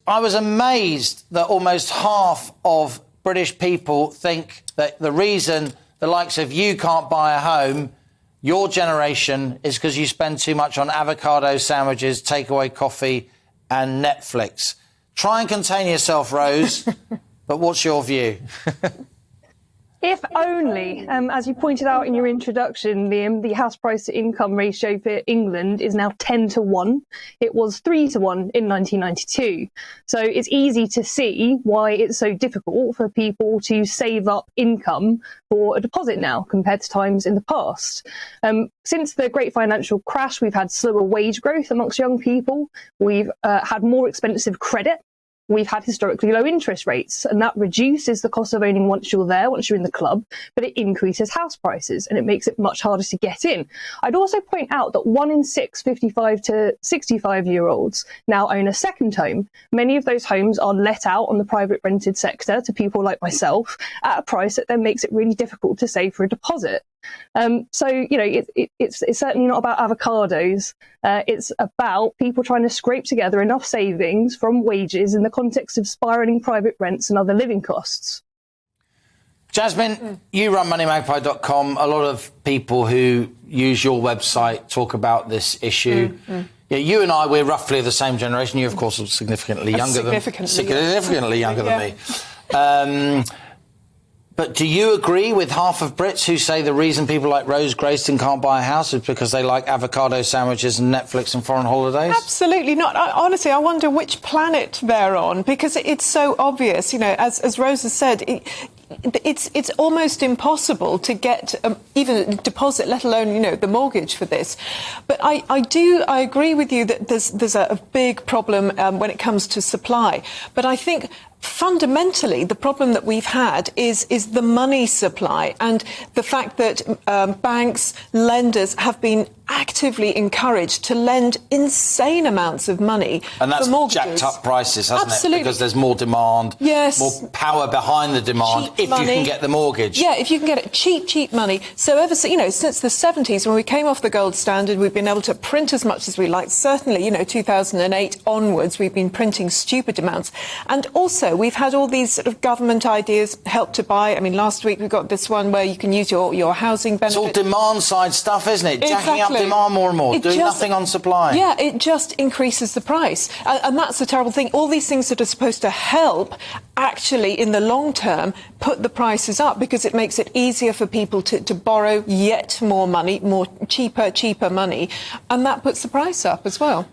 I was amazed that almost half of British people think that the reason the likes of you can't buy a home, your generation, is because you spend too much on avocado sandwiches, takeaway coffee and Netflix. Try and contain yourself, Rose, but what's your view? If only, as you pointed out in your introduction, Liam, the house price to income ratio for England is now 10 to 1. It was 3 to 1 in 1992. So it's easy to see why it's so difficult for people to save up income for a deposit now compared to times in the past. Since the great financial crash, we've had slower wage growth amongst young people. We've had more expensive credit. We've had historically low interest rates, and that reduces the cost of owning once you're there, once you're in the club, but it increases house prices and it makes it much harder to get in. I'd also point out that 1 in 6 55 to 65-year-olds now own a second home. Many of those homes are let out on the private rented sector to people like myself at a price that then makes it really difficult to save for a deposit. So, you know, it's certainly not about avocados. It's about people trying to scrape together enough savings from wages in the context of spiralling private rents and other living costs. Jasmine, you run moneymagpie.com. A lot of people who use your website talk about this issue. Yeah, you and I, we're roughly the same generation. You, of course, are significantly younger than me. But do you agree with half of Brits who say the reason people like Rose Grayston can't buy a house is because they like avocado sandwiches and Netflix and foreign holidays? Absolutely not. Honestly, I wonder which planet they're on, because it's so obvious. You know, as Rose has said, it's almost impossible to get even a deposit, let alone, you know, the mortgage for this. But I agree with you that there's a big problem when it comes to supply. But I think fundamentally, the problem that we've had is the money supply, and the fact that banks, lenders have been actively encouraged to lend insane amounts of money and that's for mortgages. Jacked up prices, hasn't Absolutely. it? Because there's more demand, yes, more power behind the demand if you can get the mortgage. Yeah, if you can get it cheap money. So since the 70s, when we came off the gold standard, we've been able to print as much as we like. Certainly, 2008 onwards, we've been printing stupid amounts. And also, we've had all these sort of government ideas, Help to Buy. I mean, last week we got this one where you can use your housing benefit. It's all demand-side stuff, isn't it? Jacking up demand more and more, doing nothing on supply. Yeah, it just increases the price. And that's the terrible thing. All these things that are supposed to help actually, in the long term, put the prices up, because it makes it easier for people to borrow yet more money, cheaper money, and that puts the price up as well.